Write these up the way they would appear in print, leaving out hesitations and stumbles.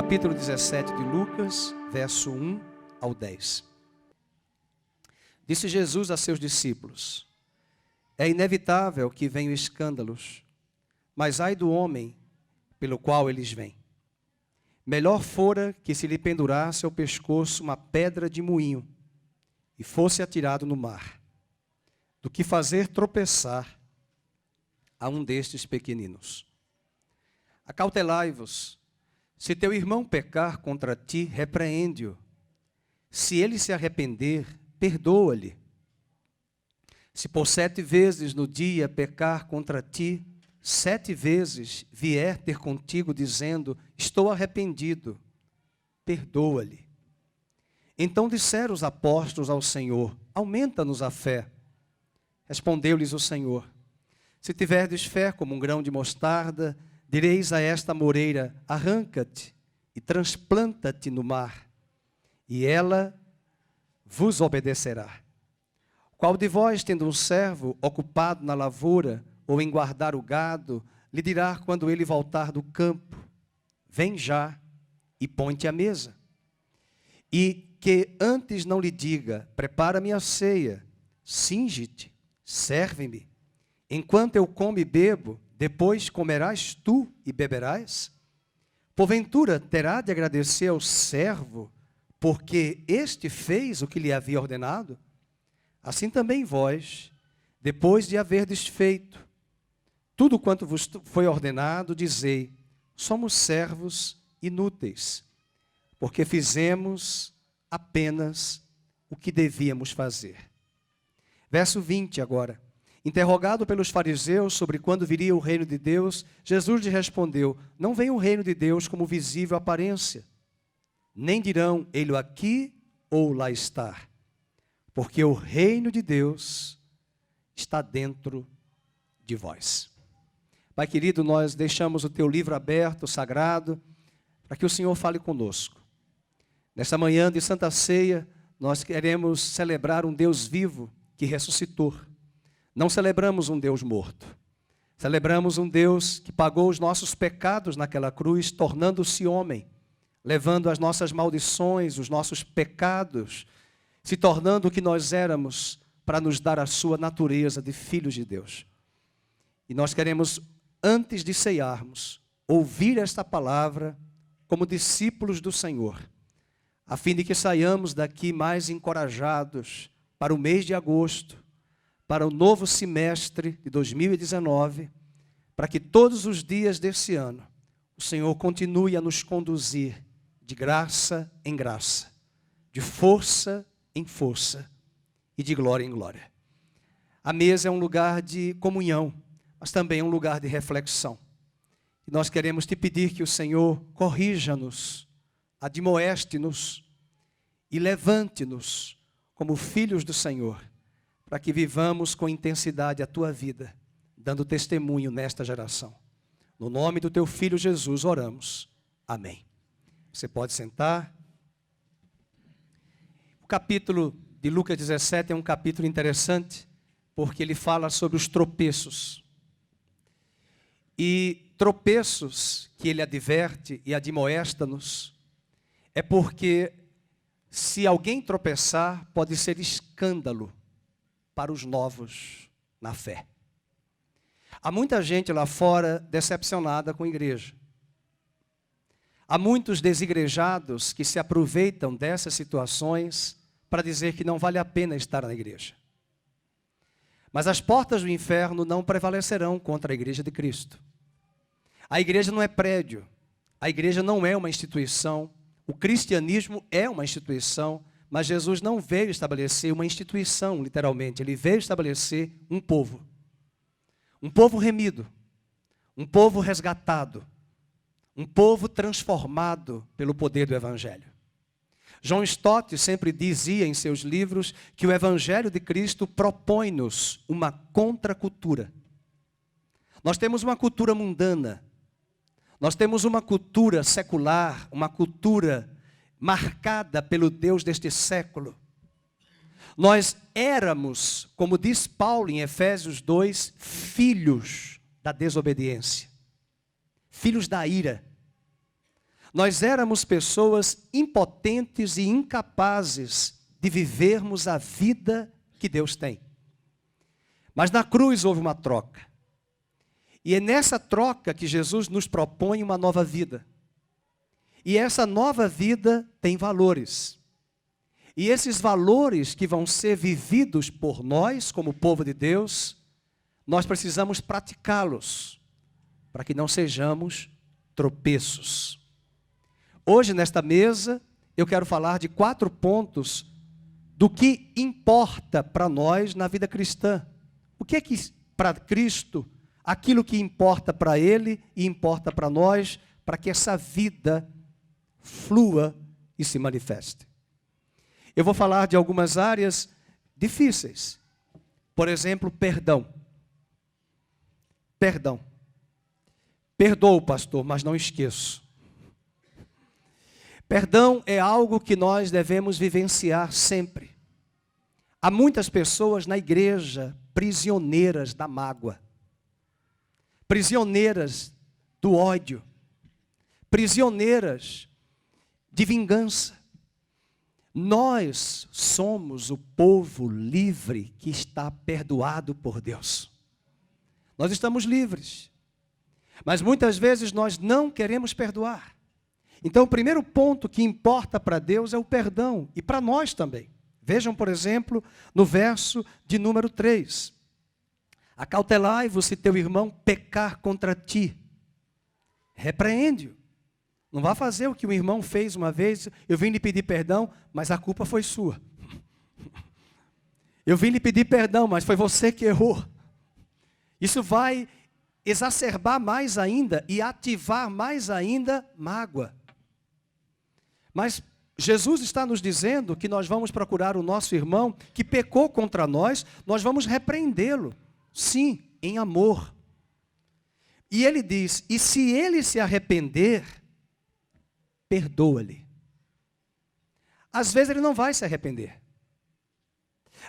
capítulo 17 de Lucas, verso 1 ao 10. Disse Jesus a seus discípulos: é inevitável que venham escândalos, mas ai do homem pelo qual eles vêm. Melhor fora que se lhe pendurasse ao pescoço uma pedra de moinho e fosse atirado no mar, do que fazer tropeçar a um destes pequeninos. Acautelai-vos. Se teu irmão pecar contra ti, repreende-o. Se ele se arrepender, perdoa-lhe. Se por 7 vezes no dia pecar contra ti, 7 vezes vier ter contigo dizendo: estou arrependido, perdoa-lhe. Então disseram os apóstolos ao Senhor: aumenta-nos a fé. Respondeu-lhes o Senhor: se tiverdes fé como um grão de mostarda, direis a esta moreira: arranca-te e transplanta-te no mar, e ela vos obedecerá. Qual de vós, tendo um servo ocupado na lavoura ou em guardar o gado, lhe dirá quando ele voltar do campo: vem já e põe-te à mesa? E que antes não lhe diga: prepara-me a ceia, cinge-te, serve-me, enquanto eu como e bebo, depois comerás tu e beberás? Porventura terá de agradecer ao servo, porque este fez o que lhe havia ordenado? Assim também vós, depois de haverdes feito tudo quanto vos foi ordenado, dizei: somos servos inúteis, porque fizemos apenas o que devíamos fazer. Verso 20 agora. Interrogado pelos fariseus sobre quando viria o reino de Deus, Jesus lhe respondeu: não vem o reino de Deus como visível aparência, nem dirão: ele aqui ou lá está, porque o reino de Deus está dentro de vós. Pai querido, nós deixamos o teu livro aberto, sagrado, para que o Senhor fale conosco. Nesta manhã de Santa Ceia, nós queremos celebrar um Deus vivo que ressuscitou. Não celebramos um Deus morto. Celebramos um Deus que pagou os nossos pecados naquela cruz, tornando-se homem, levando as nossas maldições, os nossos pecados, se tornando o que nós éramos, para nos dar a sua natureza de filhos de Deus. E nós queremos, antes de ceiarmos, ouvir esta palavra como discípulos do Senhor, a fim de que saiamos daqui mais encorajados para o mês de agosto, para o novo semestre de 2019, para que todos os dias desse ano o Senhor continue a nos conduzir de graça em graça, de força em força e de glória em glória. A mesa é um lugar de comunhão, mas também é um lugar de reflexão. E nós queremos te pedir que o Senhor corrija-nos, admoeste-nos e levante-nos como filhos do Senhor, para que vivamos com intensidade a tua vida, dando testemunho nesta geração. No nome do teu Filho Jesus oramos. Amém. Você pode sentar. O capítulo de Lucas 17 é um capítulo interessante, porque ele fala sobre os tropeços. E tropeços que ele adverte e admoesta-nos, é porque se alguém tropeçar, pode ser escândalo para os novos na fé. Há muita gente lá fora decepcionada com a igreja. Há muitos desigrejados que se aproveitam dessas situações para dizer que não vale a pena estar na igreja. Mas as portas do inferno não prevalecerão contra a igreja de Cristo. A igreja não é prédio, a igreja não é uma instituição, o cristianismo é uma instituição, mas Jesus não veio estabelecer uma instituição, literalmente. Ele veio estabelecer um povo remido, um povo resgatado, um povo transformado pelo poder do Evangelho. John Stott sempre dizia em seus livros que o Evangelho de Cristo propõe-nos uma contracultura. Nós temos uma cultura mundana, nós temos uma cultura secular, uma cultura marcada pelo Deus deste século. Nós éramos, como diz Paulo em Efésios 2, filhos da desobediência, filhos da ira. Nós éramos pessoas impotentes e incapazes de vivermos a vida que Deus tem. Mas na cruz houve uma troca. E é nessa troca que Jesus nos propõe uma nova vida. E essa nova vida tem valores. E esses valores que vão ser vividos por nós, como povo de Deus, nós precisamos praticá-los, para que não sejamos tropeços. Hoje, nesta mesa, eu quero falar de 4 pontos do que importa para nós na vida cristã. O que é que, para Cristo, aquilo que importa para Ele e importa para nós, para que essa vida flua e se manifeste. Eu vou falar de algumas áreas difíceis. Por exemplo, perdão. Perdão. Perdoo, pastor, mas não esqueço. Perdão é algo que nós devemos vivenciar sempre. Há muitas pessoas na igreja prisioneiras da mágoa, prisioneiras do ódio, prisioneiras de vingança. Nós somos o povo livre que está perdoado por Deus. Nós estamos livres. Mas muitas vezes nós não queremos perdoar. Então o primeiro ponto que importa para Deus é o perdão. E para nós também. Vejam, por exemplo, no verso de número 3. Acautelai-vos se teu irmão pecar contra ti. Repreende-o. Não vá fazer o que o irmão fez uma vez. Eu vim lhe pedir perdão, mas a culpa foi sua. Eu vim lhe pedir perdão, mas foi você que errou. Isso vai exacerbar mais ainda e ativar mais ainda mágoa. Mas Jesus está nos dizendo que nós vamos procurar o nosso irmão que pecou contra nós, nós vamos repreendê-lo. Sim, em amor. E ele diz, e se ele se arrepender, perdoa-lhe. Às vezes ele não vai se arrepender.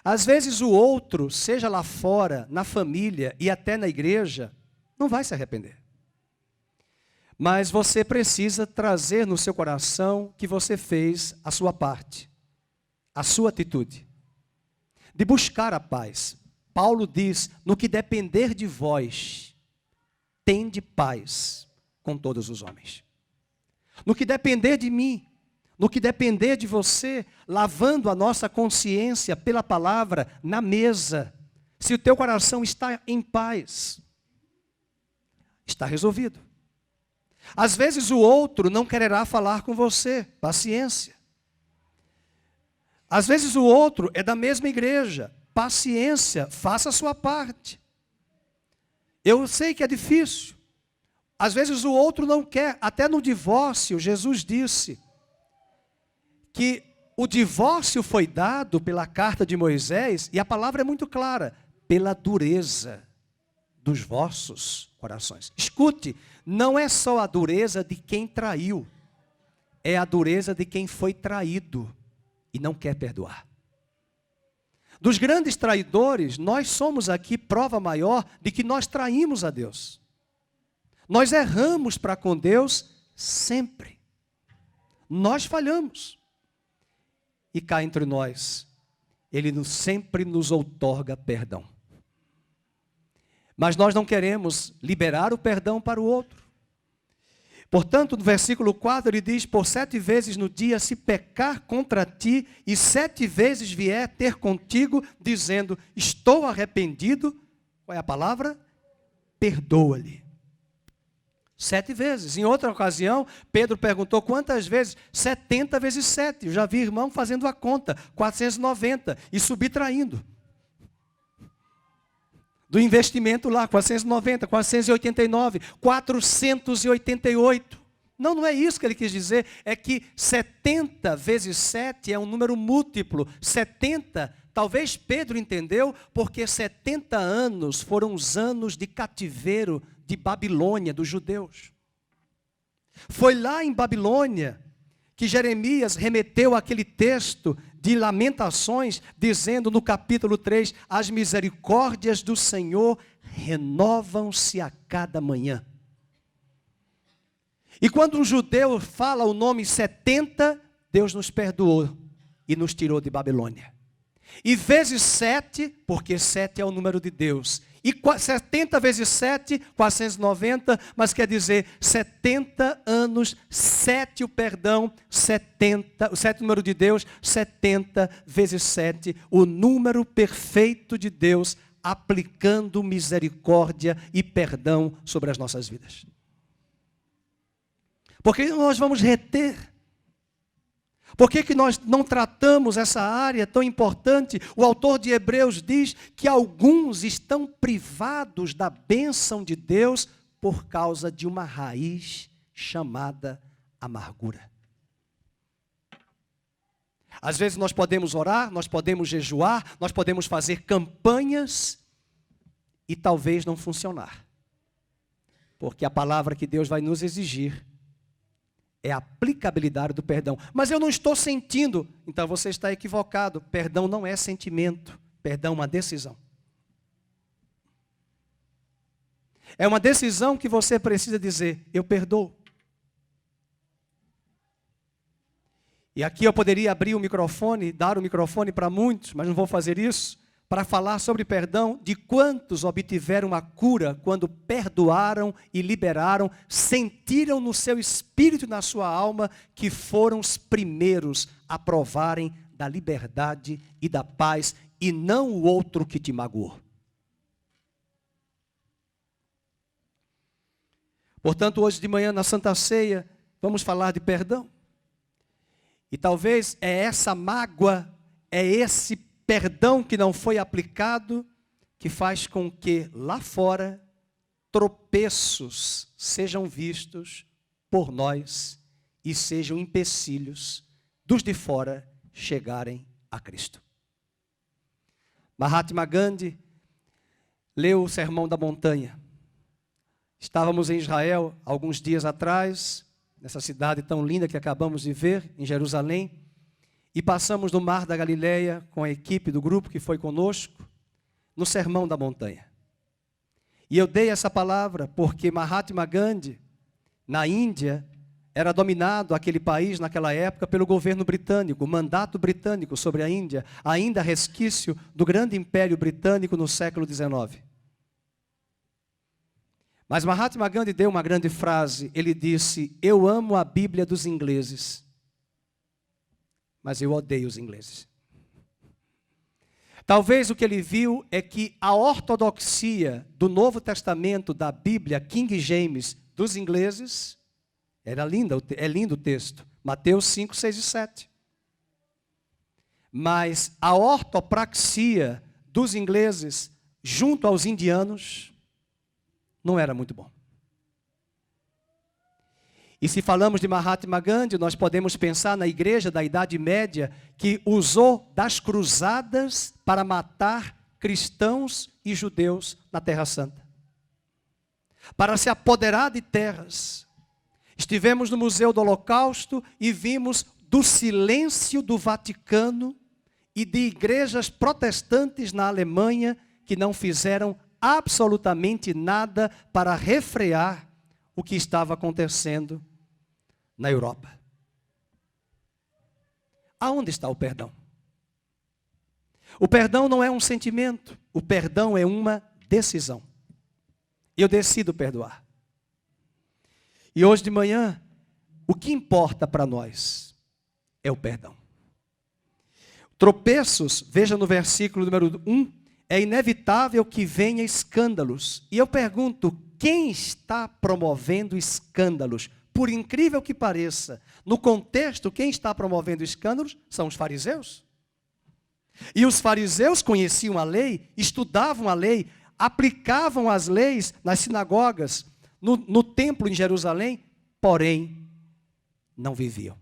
Às vezes o outro, seja lá fora, na família e até na igreja, não vai se arrepender. Mas você precisa trazer no seu coração que você fez a sua parte, a sua atitude, de buscar a paz. Paulo diz, no que depender de vós, tende paz com todos os homens. No que depender de mim, no que depender de você, lavando a nossa consciência pela palavra na mesa, se o teu coração está em paz, está resolvido. Às vezes o outro não quererá falar com você, paciência. Às vezes o outro é da mesma igreja, paciência, faça a sua parte. Eu sei que é difícil. Às vezes o outro não quer, até no divórcio, Jesus disse que o divórcio foi dado pela carta de Moisés, e a palavra é muito clara, pela dureza dos vossos corações. Escute, não é só a dureza de quem traiu, é a dureza de quem foi traído e não quer perdoar. Dos grandes traidores, nós somos aqui prova maior de que nós traímos a Deus. Nós erramos para com Deus sempre. Nós falhamos. E cá entre nós, Ele sempre nos outorga perdão. Mas nós não queremos liberar o perdão para o outro. Portanto, no versículo 4, ele diz, por 7 vezes no dia se pecar contra ti, e 7 vezes vier ter contigo, dizendo, estou arrependido, qual é a palavra? Perdoa-lhe. 7 vezes. Em outra ocasião, Pedro perguntou quantas vezes? 70 vezes 7. Eu já vi irmão fazendo a conta, 490, e subtraindo. Do investimento lá, 490, 489, 488. Não é isso que ele quis dizer. É que 70 vezes 7 é um número múltiplo. 70, talvez Pedro entendeu, porque 70 anos foram os anos de cativeiro de Babilônia, dos judeus. Foi lá em Babilônia que Jeremias remeteu aquele texto de Lamentações, dizendo no capítulo 3, as misericórdias do Senhor renovam-se a cada manhã. E quando um judeu fala o nome 70, Deus nos perdoou e nos tirou de Babilônia. E vezes 7, porque 7 é o número de Deus. E 70 vezes 7, 490, mas quer dizer 70 anos, 7 o perdão, 70, o 7 número de Deus, 70 vezes 7, o número perfeito de Deus, aplicando misericórdia e perdão sobre as nossas vidas. Porque nós vamos reter. Por que nós não tratamos essa área tão importante? O autor de Hebreus diz que alguns estão privados da bênção de Deus por causa de uma raiz chamada amargura. Às vezes nós podemos orar, nós podemos jejuar, nós podemos fazer campanhas e talvez não funcionar. Porque a palavra que Deus vai nos exigir é a aplicabilidade do perdão. Mas eu não estou sentindo. Então você está equivocado. Perdão não é sentimento. Perdão é uma decisão. É uma decisão que você precisa dizer, eu perdoo. E aqui eu poderia abrir o microfone, dar o microfone para muitos, mas não vou fazer isso, para falar sobre perdão, de quantos obtiveram a cura quando perdoaram e liberaram, sentiram no seu espírito e na sua alma que foram os primeiros a provarem da liberdade e da paz e não o outro que te magoou. Portanto, hoje de manhã na Santa Ceia, vamos falar de perdão. E talvez é essa mágoa, é esse perdão que não foi aplicado, que faz com que lá fora tropeços sejam vistos por nós e sejam empecilhos dos de fora chegarem a Cristo. Mahatma Gandhi leu o Sermão da Montanha. Estávamos em Israel alguns dias atrás, nessa cidade tão linda que acabamos de ver, em Jerusalém, e passamos no Mar da Galileia com a equipe do grupo que foi conosco, no Sermão da Montanha. E eu dei essa palavra porque Mahatma Gandhi, na Índia, era dominado aquele país naquela época pelo governo britânico, o mandato britânico sobre a Índia, ainda resquício do grande império britânico no século XIX. Mas Mahatma Gandhi deu uma grande frase, ele disse, eu amo a Bíblia dos ingleses, mas eu odeio os ingleses. Talvez o que ele viu é que a ortodoxia do Novo Testamento, da Bíblia, King James, dos ingleses, é lindo o texto, Mateus 5, 6 e 7. Mas a ortopraxia dos ingleses, junto aos indianos, não era muito bom. E se falamos de Mahatma Gandhi, nós podemos pensar na igreja da Idade Média, que usou das cruzadas para matar cristãos e judeus na Terra Santa. Para se apoderar de terras. Estivemos no Museu do Holocausto e vimos do silêncio do Vaticano e de igrejas protestantes na Alemanha que não fizeram absolutamente nada para refrear o que estava acontecendo na Europa. Aonde está o perdão? O perdão não é um sentimento, o perdão é uma decisão. Eu decido perdoar. E hoje de manhã, o que importa para nós é o perdão. Tropeços, veja no versículo número 1, é inevitável que venha escândalos. E eu pergunto, quem está promovendo escândalos? Por incrível que pareça, no contexto, quem está promovendo escândalos são os fariseus. E os fariseus conheciam a lei, estudavam a lei, aplicavam as leis nas sinagogas, no templo em Jerusalém, porém, não viviam.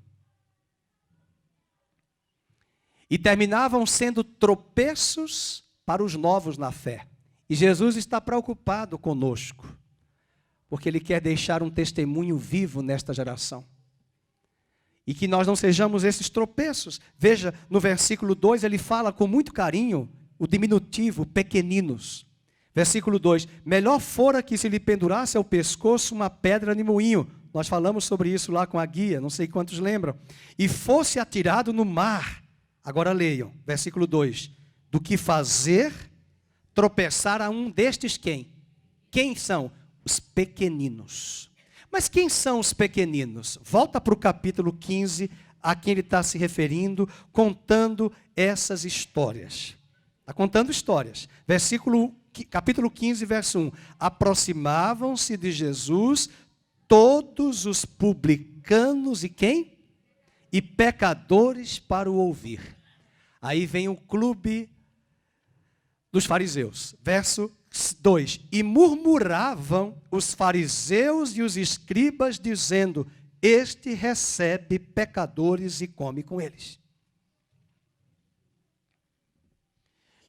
E terminavam sendo tropeços para os novos na fé. E Jesus está preocupado conosco, porque Ele quer deixar um testemunho vivo nesta geração. E que nós não sejamos esses tropeços. Veja, no versículo 2, ele fala com muito carinho, o diminutivo, pequeninos. Versículo 2, melhor fora que se lhe pendurasse ao pescoço uma pedra de moinho, nós falamos sobre isso lá com a guia, não sei quantos lembram. E fosse atirado no mar. Agora leiam, versículo 2. Do que fazer tropeçar a um destes quem? Quem são? Os pequeninos. Mas quem são os pequeninos? Volta para o capítulo 15, a quem ele está se referindo, contando essas histórias. Está contando histórias. Capítulo 15, verso 1. Aproximavam-se de Jesus todos os publicanos e quem? E pecadores para o ouvir. Aí vem o clube dos fariseus. Verso 2. E murmuravam os fariseus e os escribas, dizendo: este recebe pecadores e come com eles.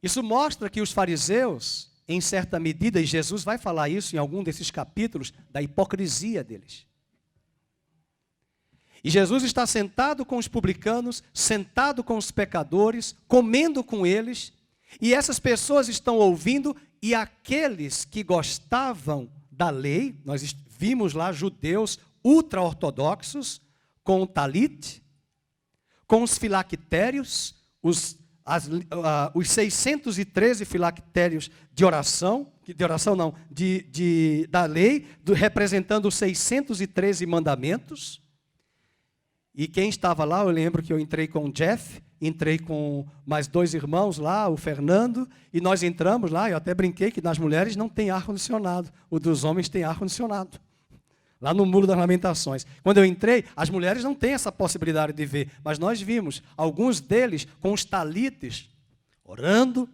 Isso mostra que os fariseus, em certa medida, e Jesus vai falar isso em algum desses capítulos, da hipocrisia deles. E Jesus está sentado com os publicanos, sentado com os pecadores, comendo com eles, e essas pessoas estão ouvindo, e aqueles que gostavam da lei, nós vimos lá judeus ultra-ortodoxos, com o talit, com os filactérios, os 613 filactérios da lei, representando os 613 mandamentos. E quem estava lá, eu lembro que eu entrei com o Jeff, entrei com mais 2 irmãos lá, o Fernando, e nós entramos lá, eu até brinquei que nas mulheres não tem ar-condicionado, o dos homens tem ar-condicionado. Lá no Muro das Lamentações. Quando eu entrei, as mulheres não têm essa possibilidade de ver, mas nós vimos alguns deles com os talites, orando,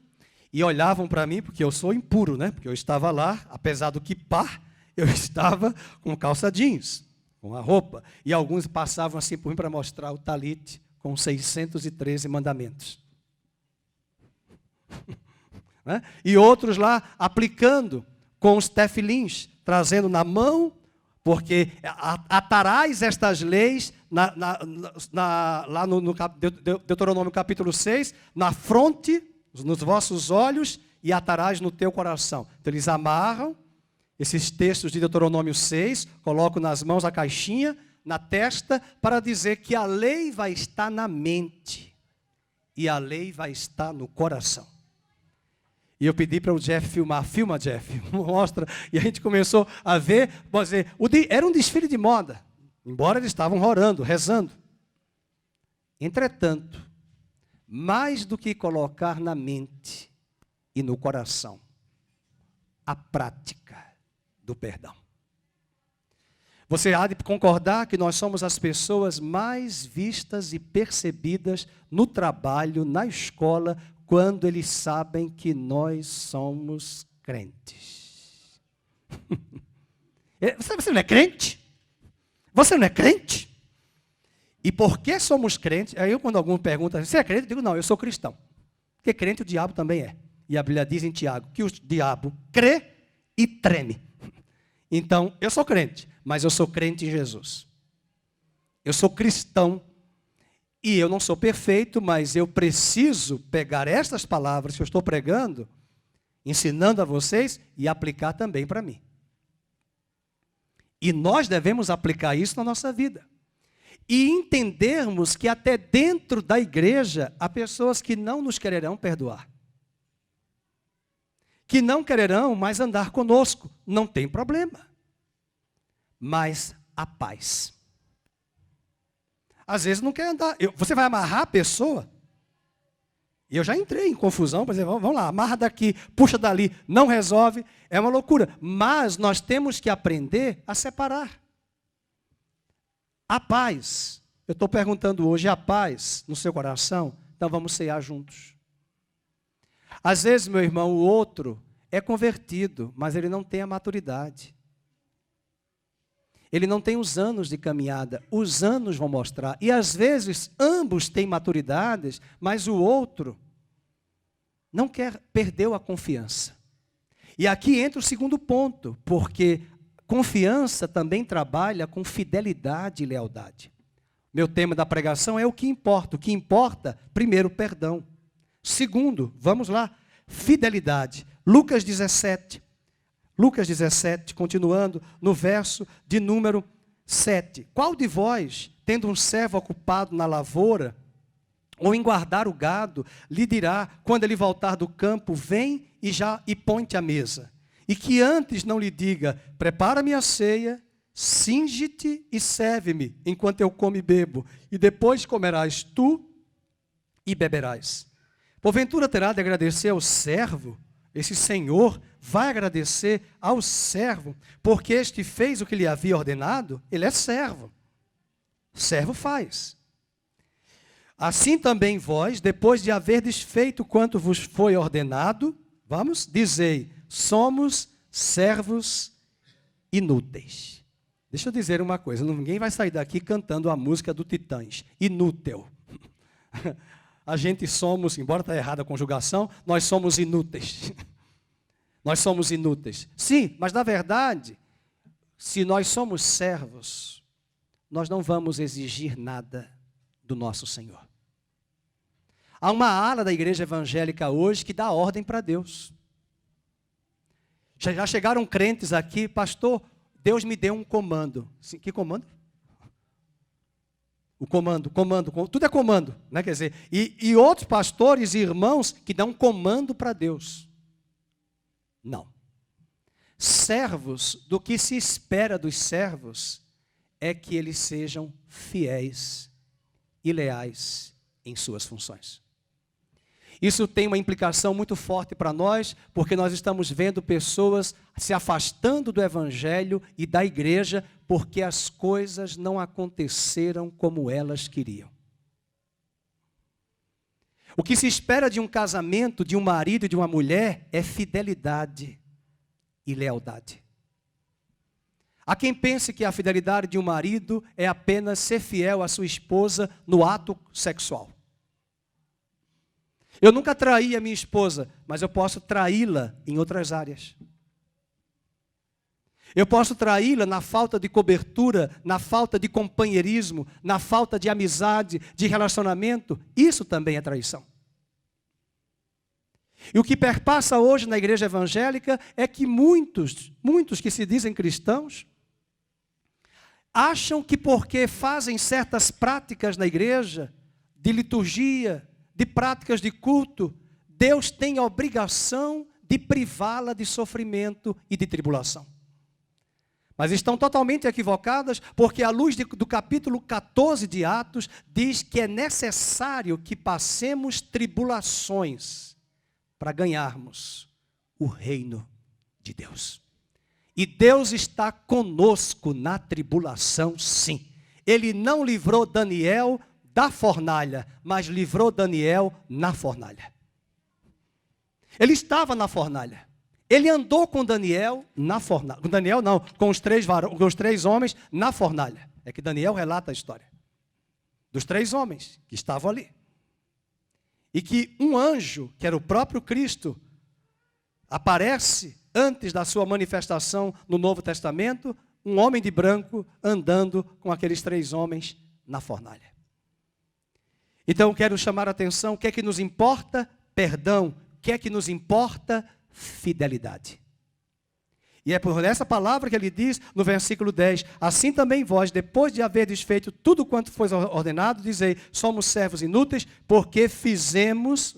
e olhavam para mim, porque eu sou impuro, né? Porque eu estava lá, apesar do kippah, eu estava com calça jeans, com a roupa, e alguns passavam assim por mim para mostrar o talite com 613 mandamentos. Né? E outros lá aplicando com os tefilins, trazendo na mão, porque atarás estas leis lá no Deuteronômio capítulo 6, na fronte, nos vossos olhos, e atarás no teu coração. Então eles amarram esses textos de Deuteronômio 6, colocam nas mãos a caixinha, na testa, para dizer que a lei vai estar na mente e a lei vai estar no coração. E eu pedi para o Jeff filmar. Filma, Jeff, mostra. E a gente começou a ver, era um desfile de moda, embora eles estavam orando, rezando. Entretanto, mais do que colocar na mente e no coração, a prática do perdão. Você há de concordar que nós somos as pessoas mais vistas e percebidas no trabalho, na escola, quando eles sabem que nós somos crentes. Você não é crente? Você não é crente? E por que somos crentes? Aí quando algum pergunta, você é crente? Eu digo, não, eu sou cristão. Porque crente o diabo também é. E a Bíblia diz em Tiago que o diabo crê e treme. Então, eu sou crente, mas eu sou crente em Jesus. Eu sou cristão. E eu não sou perfeito, mas eu preciso pegar estas palavras que eu estou pregando, ensinando a vocês, e aplicar também para mim. E nós devemos aplicar isso na nossa vida. E entendermos que até dentro da igreja, há pessoas que não nos quererão perdoar. Que não quererão mais andar conosco. Não tem problema. Mas a paz. Às vezes não quer andar. Você vai amarrar a pessoa? Eu já entrei em confusão, por exemplo, vamos lá, amarra daqui, puxa dali, não resolve, é uma loucura. Mas nós temos que aprender a separar. A paz. Eu estou perguntando hoje, a paz no seu coração? Então vamos cear juntos. Às vezes, meu irmão, o outro é convertido, mas ele não tem a maturidade. Ele não tem os anos de caminhada, os anos vão mostrar. E às vezes ambos têm maturidades, mas o outro não perdeu a confiança. E aqui entra o segundo ponto, porque confiança também trabalha com fidelidade e lealdade. Meu tema da pregação é o que importa. O que importa, primeiro, perdão. Segundo, vamos lá, fidelidade. Lucas 17, continuando no verso de número 7. Qual de vós, tendo um servo ocupado na lavoura, ou em guardar o gado, lhe dirá, quando ele voltar do campo, vem e põe-te à mesa? E que antes não lhe diga, prepara-me a ceia, cinge-te e serve-me, enquanto eu como e bebo, e depois comerás tu e beberás. Porventura terá de agradecer ao servo? Esse senhor vai agradecer ao servo, porque este fez o que lhe havia ordenado? Ele é servo. Servo faz. Assim também vós, depois de haverdes feito quanto vos foi ordenado, vamos, dizei, somos servos inúteis. Deixa eu dizer uma coisa, ninguém vai sair daqui cantando a música do Titãs, inútil. A gente somos, embora está errada a conjugação, nós somos inúteis. Nós somos inúteis. Sim, mas na verdade, se nós somos servos, nós não vamos exigir nada do nosso Senhor. Há uma ala da igreja evangélica hoje que dá ordem para Deus. Já chegaram crentes aqui, pastor, Deus me deu um comando. Sim, que comando? O comando, tudo é comando, né? Quer dizer, e outros pastores e irmãos que dão comando para Deus. Não. Servos, do que se espera dos servos, é que eles sejam fiéis e leais em suas funções. Isso tem uma implicação muito forte para nós, porque nós estamos vendo pessoas se afastando do evangelho e da igreja, porque as coisas não aconteceram como elas queriam. O que se espera de um casamento, de um marido e de uma mulher, é fidelidade e lealdade. Há quem pense que a fidelidade de um marido é apenas ser fiel à sua esposa no ato sexual. Eu nunca traí a minha esposa, mas eu posso traí-la em outras áreas. Eu posso traí-la na falta de cobertura, na falta de companheirismo, na falta de amizade, de relacionamento. Isso também é traição. E o que perpassa hoje na igreja evangélica é que muitos que se dizem cristãos, acham que porque fazem certas práticas na igreja, de liturgia, de práticas de culto, Deus tem a obrigação de privá-la de sofrimento e de tribulação. Mas estão totalmente equivocadas, porque à luz do capítulo 14 de Atos, diz que é necessário que passemos tribulações para ganharmos o reino de Deus. E Deus está conosco na tribulação, sim. Ele não livrou Daniel da fornalha, mas livrou Daniel na fornalha. Ele estava na fornalha. Ele andou com Daniel na fornalha. Com Daniel não, com os três homens na fornalha. É que Daniel relata a história dos 3 homens que estavam ali. E que um anjo, que era o próprio Cristo, aparece antes da sua manifestação no Novo Testamento, um homem de branco andando com aqueles 3 homens na fornalha. Então, quero chamar a atenção, o que é que nos importa? Perdão. O que é que nos importa? Fidelidade. E é por essa palavra que ele diz no versículo 10, assim também vós, depois de haver desfeito tudo quanto foi ordenado, dizei, somos servos inúteis, porque fizemos,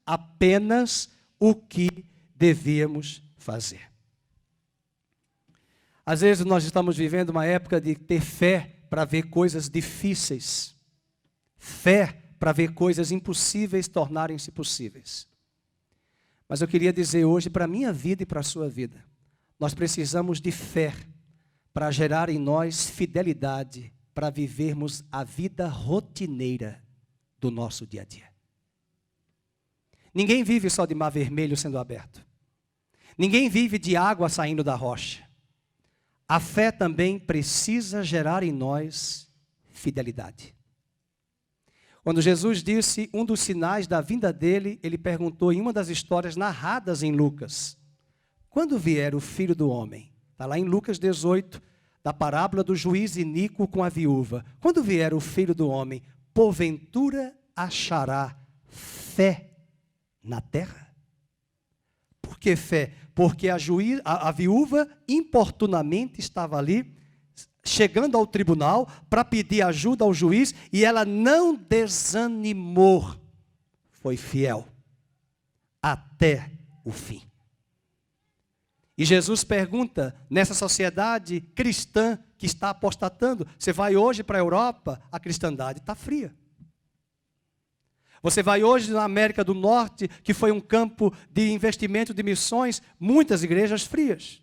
apenas o que devíamos fazer. Às vezes nós estamos vivendo uma época de ter fé para ver coisas difíceis. Fé para ver coisas impossíveis tornarem-se possíveis. Mas eu queria dizer hoje para a minha vida e para a sua vida, nós precisamos de fé para gerar em nós fidelidade, para vivermos a vida rotineira do nosso dia a dia. Ninguém vive só de mar vermelho sendo aberto. Ninguém vive de água saindo da rocha. A fé também precisa gerar em nós fidelidade. Quando Jesus disse um dos sinais da vinda dele, ele perguntou em uma das histórias narradas em Lucas, quando vier o Filho do Homem? Está lá em Lucas 18, da parábola do juiz iníquo com a viúva. Quando vier o Filho do Homem, porventura achará fé na terra? Por que fé? Porque a viúva importunamente estava ali, chegando ao tribunal para pedir ajuda ao juiz, e ela não desanimou, foi fiel até o fim. E Jesus pergunta, nessa sociedade cristã que está apostatando, você vai hoje para a Europa, a cristandade está fria. Você vai hoje na América do Norte, que foi um campo de investimento de missões, muitas igrejas frias.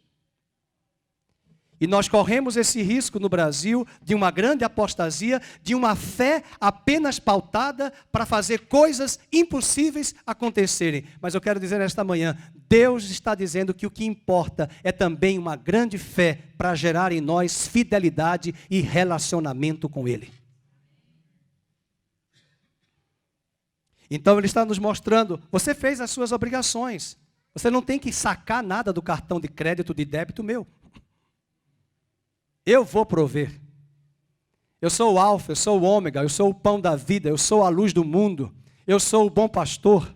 E nós corremos esse risco no Brasil de uma grande apostasia, de uma fé apenas pautada para fazer coisas impossíveis acontecerem. Mas eu quero dizer nesta manhã, Deus está dizendo que o que importa é também uma grande fé para gerar em nós fidelidade e relacionamento com Ele. Então Ele está nos mostrando, você fez as suas obrigações. Você não tem que sacar nada do cartão de crédito, de débito meu. Eu vou prover. Eu sou o alfa, eu sou o ômega, eu sou o pão da vida, eu sou a luz do mundo, eu sou o bom pastor.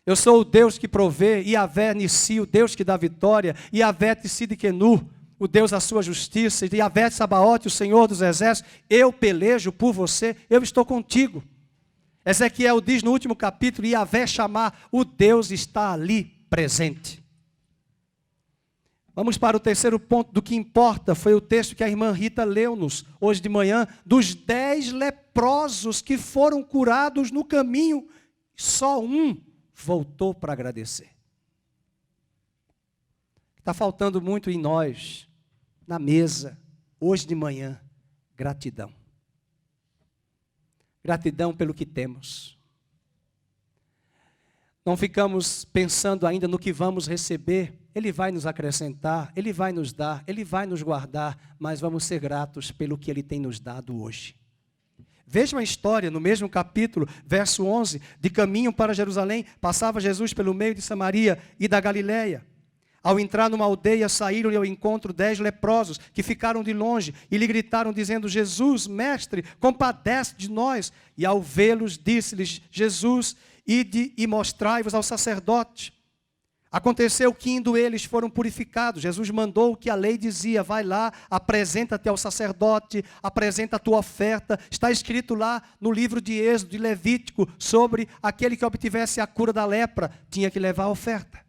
Eu sou o Deus que provê, Yahvé Nissi, o Deus que dá vitória, Yahvé Tsidkenu, o Deus da sua justiça, Yahvé Sabaote, o Senhor dos exércitos. Eu pelejo por você, eu estou contigo. Ezequiel diz no último capítulo, Yahvé chamar, o Deus está ali presente. Vamos para o terceiro ponto do que importa, foi o texto que a irmã Rita leu-nos hoje de manhã, dos 10 leprosos que foram curados no caminho, só um voltou para agradecer. Está faltando muito em nós, na mesa, hoje de manhã, gratidão. Gratidão pelo que temos. Não ficamos pensando ainda no que vamos receber. Ele vai nos acrescentar, Ele vai nos dar, Ele vai nos guardar, mas vamos ser gratos pelo que Ele tem nos dado hoje. Vejam a história, no mesmo capítulo, verso 11, de caminho para Jerusalém, passava Jesus pelo meio de Samaria e da Galileia. Ao entrar numa aldeia, saíram-lhe ao encontro 10 leprosos, que ficaram de longe, e lhe gritaram, dizendo, Jesus, mestre, compadece de nós. E ao vê-los, disse-lhes, Jesus, ide e mostrai-vos ao sacerdote. Aconteceu que, indo eles, foram purificados. Jesus mandou o que a lei dizia, vai lá, apresenta-te ao sacerdote, apresenta a tua oferta. Está escrito lá no livro de Êxodo, de Levítico, sobre aquele que obtivesse a cura da lepra, tinha que levar a oferta.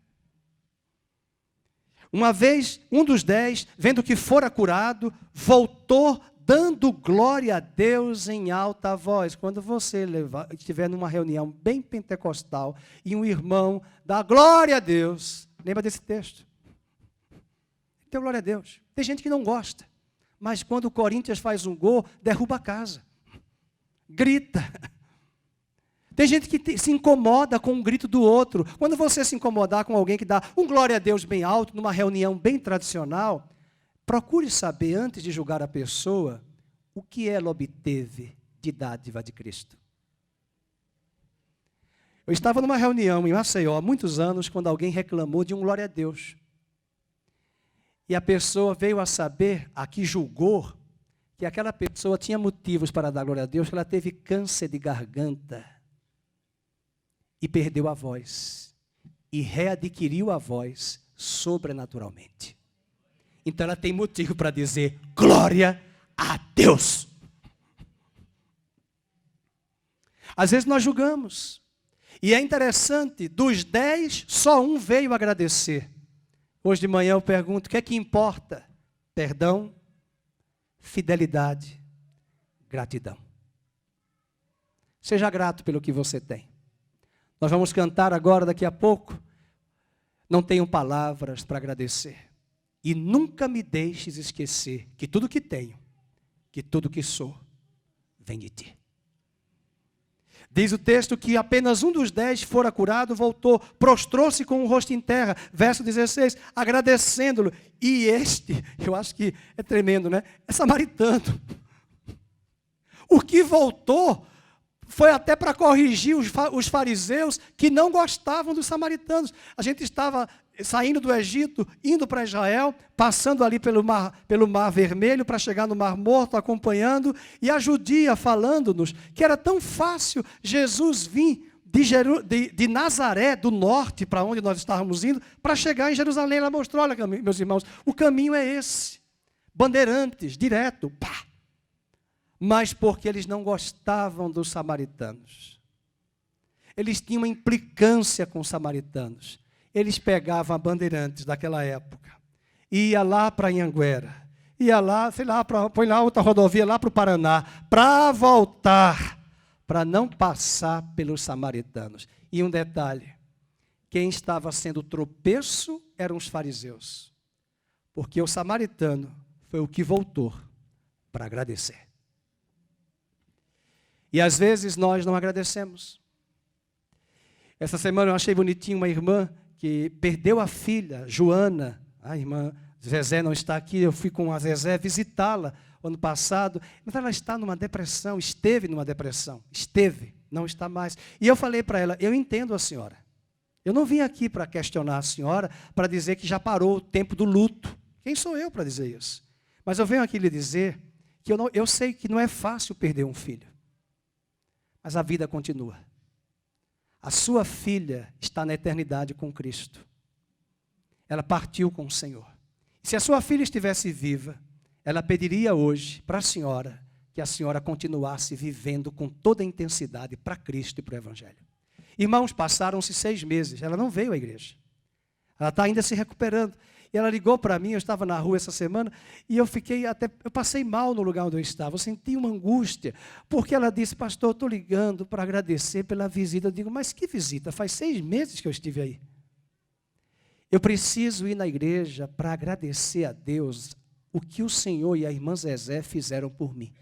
Uma vez, um dos 10, vendo que fora curado, voltou dando glória a Deus em alta voz. Quando você estiver numa reunião bem pentecostal e um irmão dá glória a Deus, lembra desse texto? Deu glória a Deus. Tem gente que não gosta, mas quando o Corinthians faz um gol, derruba a casa, grita. Tem gente que se incomoda com um grito do outro. Quando você se incomodar com alguém que dá um glória a Deus bem alto, numa reunião bem tradicional, procure saber, antes de julgar a pessoa, o que ela obteve de dádiva de Cristo. Eu estava numa reunião em Maceió há muitos anos, quando alguém reclamou de um glória a Deus. E a pessoa veio a saber, a que julgou, que aquela pessoa tinha motivos para dar glória a Deus, que ela teve câncer de garganta. E perdeu a voz. E readquiriu a voz sobrenaturalmente. Então ela tem motivo para dizer, glória a Deus. Às vezes nós julgamos. E é interessante, dos 10, só um veio agradecer. Hoje de manhã eu pergunto, o que é que importa? Perdão, fidelidade, gratidão. Seja grato pelo que você tem. Nós vamos cantar agora, daqui a pouco. Não tenho palavras para agradecer. E nunca me deixes esquecer que tudo que tenho, que tudo que sou, vem de ti. Diz o texto que apenas um dos 10 fora curado, voltou, prostrou-se com o rosto em terra. Verso 16, agradecendo-lo. E este, eu acho que é tremendo, né? É samaritano. O que voltou foi até para corrigir os fariseus que não gostavam dos samaritanos. A gente estava saindo do Egito, indo para Israel, passando ali pelo mar Vermelho para chegar no Mar Morto, acompanhando, e a judia falando-nos que era tão fácil Jesus vir de Nazaré, do norte, para onde nós estávamos indo, para chegar em Jerusalém. Ela mostrou, olha, meus irmãos, o caminho é esse. bandeirantes, direto, pá. Mas porque eles não gostavam dos samaritanos. Eles tinham uma implicância com os samaritanos. Eles pegavam a bandeirantes daquela época, ia lá para Anhanguera, ia lá, sei lá, põe lá outra rodovia lá para o Paraná, para voltar, para não passar pelos samaritanos. E um detalhe, quem estava sendo tropeço eram os fariseus, porque o samaritano foi o que voltou para agradecer. E às vezes nós não agradecemos. Essa semana eu achei bonitinho uma irmã que perdeu a filha, Joana. A irmã Zezé não está aqui, eu fui com a Zezé visitá-la ano passado, mas ela está numa depressão, esteve numa depressão, não está mais. E eu falei para ela, eu entendo a senhora. Eu não vim aqui para questionar a senhora, para dizer que já parou o tempo do luto. Quem sou eu para dizer isso? Mas eu venho aqui lhe dizer que eu sei que não é fácil perder um filho, mas a vida continua. A sua filha está na eternidade com Cristo. Ela partiu com o Senhor. Se a sua filha estivesse viva, ela pediria hoje para a senhora que a senhora continuasse vivendo com toda a intensidade para Cristo e para o Evangelho. Irmãos, passaram-se 6 meses, ela não veio à igreja. Ela está ainda se recuperando. E ela ligou para mim, eu estava na rua essa semana, e eu passei mal no lugar onde eu estava, eu senti uma angústia, porque ela disse, pastor, eu estou ligando para agradecer pela visita. Eu digo, mas que visita? Faz 6 meses que eu estive aí. Eu preciso ir na igreja para agradecer a Deus o que o Senhor e a irmã Zezé fizeram por mim.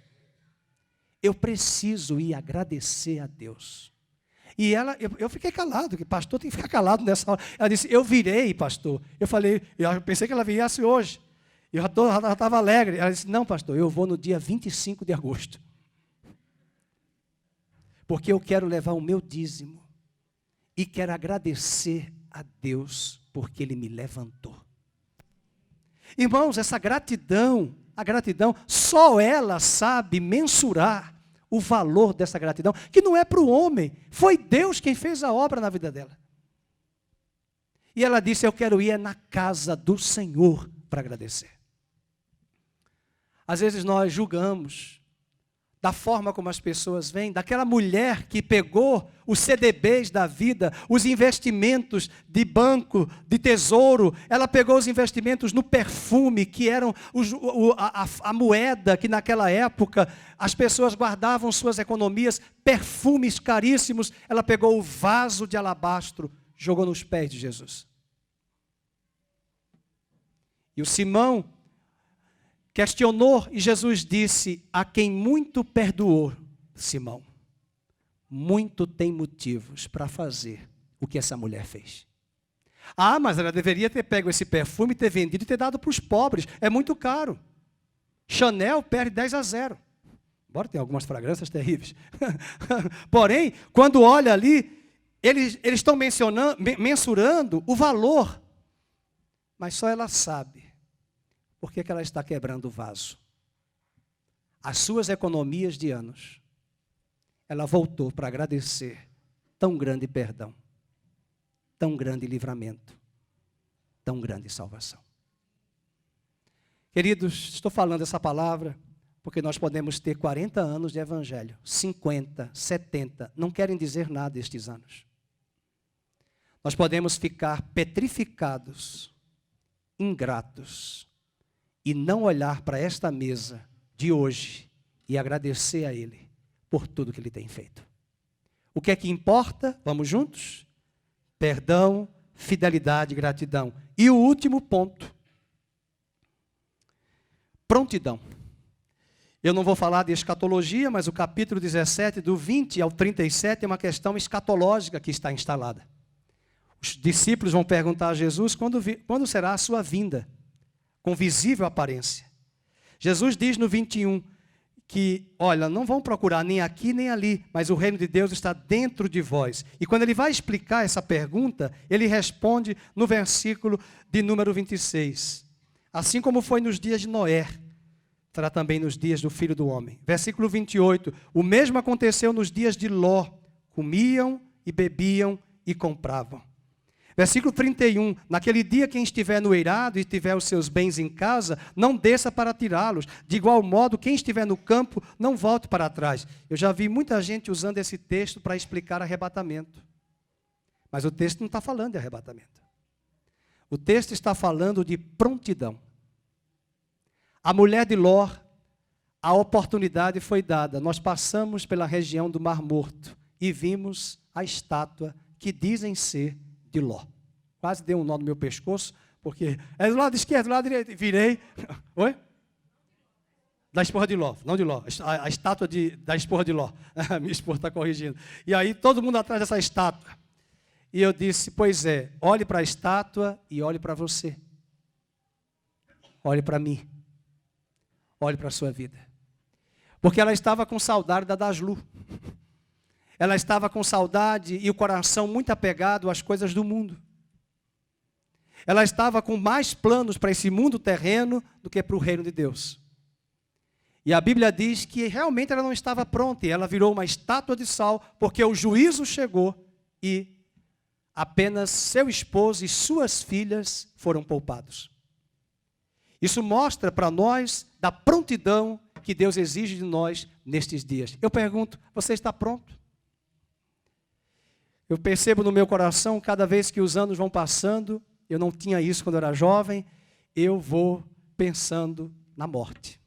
Eu preciso ir agradecer a Deus. E eu fiquei calado, que pastor tem que ficar calado nessa hora. Ela disse, eu virei, pastor. Eu falei, eu pensei que ela viesse hoje. Eu já estava alegre. Ela disse, não, pastor, eu vou no dia 25 de agosto. Porque eu quero levar o meu dízimo. E quero agradecer a Deus, porque Ele me levantou. Irmãos, essa gratidão, a gratidão, só ela sabe mensurar o valor dessa gratidão, que não é para o homem, foi Deus quem fez a obra na vida dela. E ela disse, eu quero ir na casa do Senhor para agradecer. Às vezes nós julgamos da forma como as pessoas veem, daquela mulher que pegou os CDBs da vida, os investimentos de banco, de tesouro, ela pegou os investimentos no perfume, que eram a moeda que naquela época as pessoas guardavam suas economias, perfumes caríssimos, ela pegou o vaso de alabastro, jogou nos pés de Jesus. E o Simão questionou e Jesus disse, a quem muito perdoou, Simão, muito tem motivos para fazer o que essa mulher fez. Ah, mas ela deveria ter pego esse perfume, ter vendido e ter dado para os pobres, é muito caro. Chanel perde 10-0. Embora tenha algumas fragrâncias terríveis. Porém, quando olha ali, eles estão mensurando o valor, mas só ela sabe. Por que ela está quebrando o vaso? As suas economias de anos, ela voltou para agradecer tão grande perdão, tão grande livramento, tão grande salvação. Queridos, estou falando essa palavra porque nós podemos ter 40 anos de evangelho, 50, 70, não querem dizer nada estes anos. Nós podemos ficar petrificados, ingratos, e não olhar para esta mesa de hoje e agradecer a Ele por tudo que Ele tem feito. O que é que importa? Vamos juntos? Perdão, fidelidade e gratidão. E o último ponto, prontidão. Eu não vou falar de escatologia, mas o capítulo 17, do 20 ao 37, é uma questão escatológica que está instalada. Os discípulos vão perguntar a Jesus quando será a sua vinda, com visível aparência. Jesus diz no 21 que, olha, não vão procurar nem aqui nem ali, mas o reino de Deus está dentro de vós. E quando ele vai explicar essa pergunta, ele responde no versículo de número 26. Assim como foi nos dias de Noé, será também nos dias do Filho do Homem. Versículo 28, o mesmo aconteceu nos dias de Ló, comiam e bebiam e compravam. Versículo 31, naquele dia quem estiver no eirado e tiver os seus bens em casa, não desça para tirá-los. De igual modo, quem estiver no campo, não volte para trás. Eu já vi muita gente usando esse texto para explicar arrebatamento. Mas o texto não está falando de arrebatamento. O texto está falando de prontidão. A mulher de Ló, a oportunidade foi dada. Nós passamos pela região do Mar Morto e vimos a estátua que dizem ser de Ló. Quase dei um nó no meu pescoço, porque é do lado esquerdo, do lado direito. Virei. Oi? Da esposa de Ló, não de Ló. A estátua da esposa de Ló. Minha esposa está corrigindo. E aí todo mundo atrás dessa estátua. E eu disse, pois é, olhe para a estátua e olhe para você. Olhe para mim. Olhe para a sua vida. Porque ela estava com saudade da Daslu. Ela estava com saudade e o coração muito apegado às coisas do mundo. Ela estava com mais planos para esse mundo terreno do que para o reino de Deus. E a Bíblia diz que realmente ela não estava pronta e ela virou uma estátua de sal porque o juízo chegou e apenas seu esposo e suas filhas foram poupados. Isso mostra para nós da prontidão que Deus exige de nós nestes dias. Eu pergunto, você está pronto? Eu percebo no meu coração, cada vez que os anos vão passando, eu não tinha isso quando eu era jovem, eu vou pensando na morte.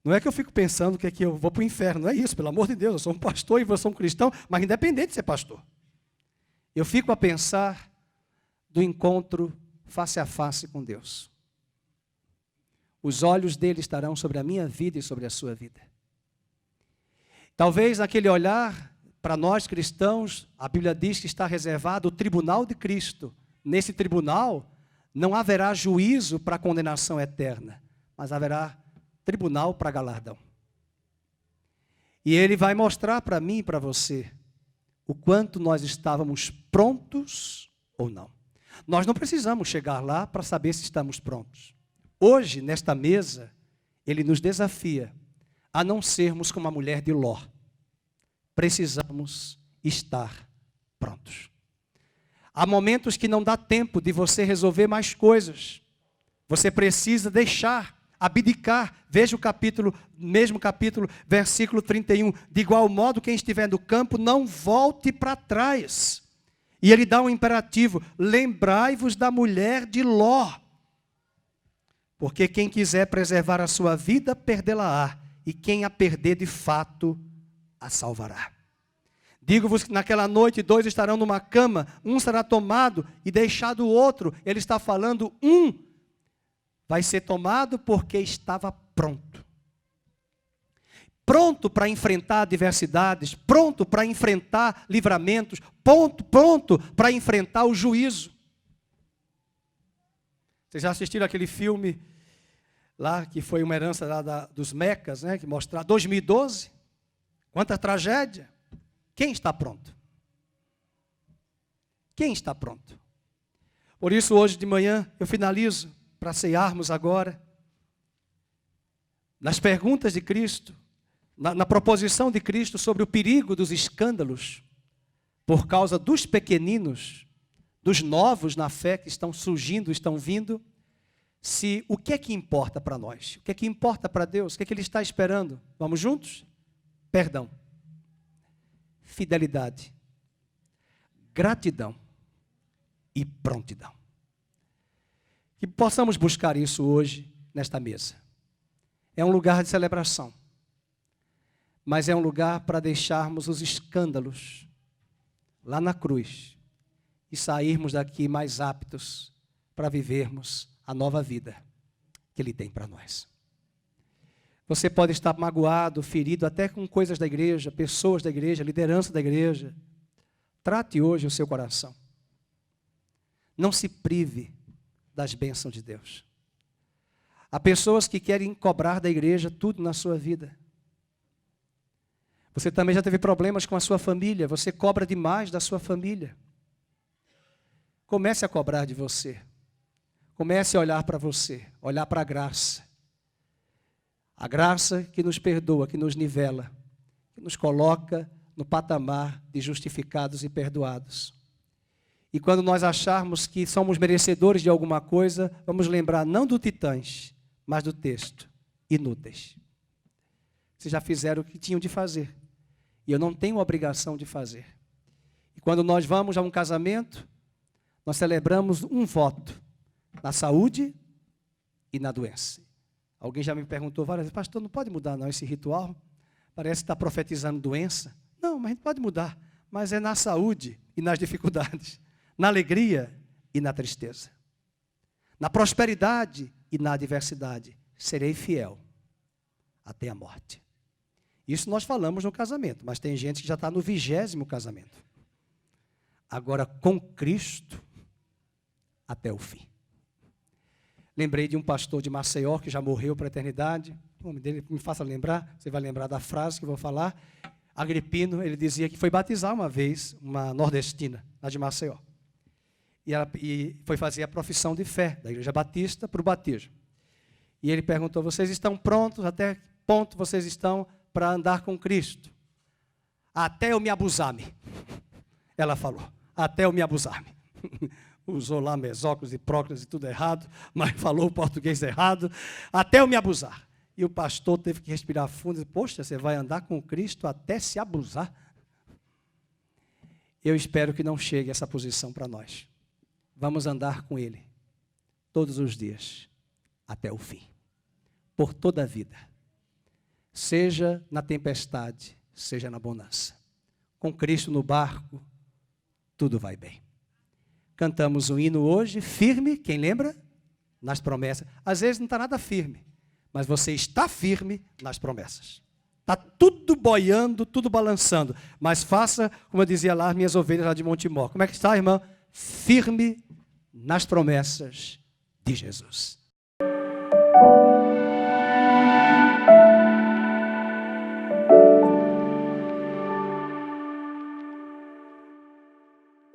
Não é que eu fico pensando que eu vou para o inferno, não é isso, pelo amor de Deus, eu sou um pastor e você é um cristão, mas independente de ser pastor. Eu fico a pensar do encontro face a face com Deus. Os olhos dele estarão sobre a minha vida e sobre a sua vida. Talvez naquele olhar, para nós cristãos, a Bíblia diz que está reservado o tribunal de Cristo. Nesse tribunal, não haverá juízo para condenação eterna, mas haverá tribunal para galardão. E ele vai mostrar para mim e para você o quanto nós estávamos prontos ou não. Nós não precisamos chegar lá para saber se estamos prontos. Hoje, nesta mesa, ele nos desafia a não sermos como a mulher de Ló. Precisamos estar prontos. Há momentos que não dá tempo de você resolver mais coisas. Você precisa deixar, abdicar. Veja o capítulo, mesmo capítulo, versículo 31. De igual modo, quem estiver no campo, não volte para trás. E ele dá um imperativo: lembrai-vos da mulher de Ló. Porque quem quiser preservar a sua vida, perdê-la-á. E quem a perder de fato, a salvará. Digo-vos que naquela noite 2 estarão numa cama, um será tomado e deixado o outro. Ele está falando, um vai ser tomado porque estava pronto. Pronto para enfrentar adversidades, pronto para enfrentar livramentos, pronto para enfrentar o juízo. Vocês já assistiram aquele filme lá, que foi uma herança lá dos Mecas, né, que mostrava 2012? Quanta tragédia. Quem está pronto? Quem está pronto? Por isso, hoje de manhã, eu finalizo, para cearmos agora, nas perguntas de Cristo, na proposição de Cristo sobre o perigo dos escândalos, por causa dos pequeninos, dos novos na fé que estão surgindo, estão vindo, o que é que importa para nós? O que é que importa para Deus? O que é que Ele está esperando? Vamos juntos? Perdão. Fidelidade, gratidão e prontidão. Que possamos buscar isso hoje nesta mesa. É um lugar de celebração, mas é um lugar para deixarmos os escândalos lá na cruz e sairmos daqui mais aptos para vivermos a nova vida que Ele tem para nós. Você pode estar magoado, ferido, até com coisas da igreja, pessoas da igreja, liderança da igreja. Trate hoje o seu coração. Não se prive das bênçãos de Deus. Há pessoas que querem cobrar da igreja tudo na sua vida. Você também já teve problemas com a sua família, você cobra demais da sua família. Comece a cobrar de você. Comece a olhar para você, olhar para a graça. A graça que nos perdoa, que nos nivela, que nos coloca no patamar de justificados e perdoados. E quando nós acharmos que somos merecedores de alguma coisa, vamos lembrar não do Titãs, mas do texto, inúteis. Vocês já fizeram o que tinham de fazer. E eu não tenho obrigação de fazer. E quando nós vamos a um casamento, nós celebramos um voto, na saúde e na doença. Alguém já me perguntou várias vezes, pastor, não pode mudar não esse ritual? Parece que está profetizando doença. Não, mas a gente pode mudar. Mas é na saúde e nas dificuldades, na alegria e na tristeza, na prosperidade e na adversidade. Serei fiel até a morte. Isso nós falamos no casamento, mas tem gente que já está no 20º casamento. Agora, com Cristo, até o fim. Lembrei de um pastor de Maceió, que já morreu para a eternidade. O nome dele me faça lembrar, você vai lembrar da frase que eu vou falar. Agripino, ele dizia que foi batizar uma vez uma nordestina, lá de Maceió. E foi fazer a profissão de fé da Igreja Batista para o batismo. E ele perguntou, vocês estão prontos? Até que ponto vocês estão para andar com Cristo? Até eu me abusar-me. Ela falou, até eu me abusar-me. Usou lá mesóclise e próclise e tudo errado, mas falou o português errado, até eu me abusar. E o pastor teve que respirar fundo e disse, poxa, você vai andar com Cristo até se abusar? Eu espero que não chegue essa posição para nós. Vamos andar com Ele todos os dias, até o fim, por toda a vida. Seja na tempestade, seja na bonança. Com Cristo no barco, tudo vai bem. Cantamos um hino hoje, firme, quem lembra? Nas promessas. Às vezes não está nada firme, mas você está firme nas promessas. Está tudo boiando, tudo balançando, mas faça, como eu dizia lá, as minhas ovelhas lá de Montemor. Como é que está, irmão? Firme nas promessas de Jesus.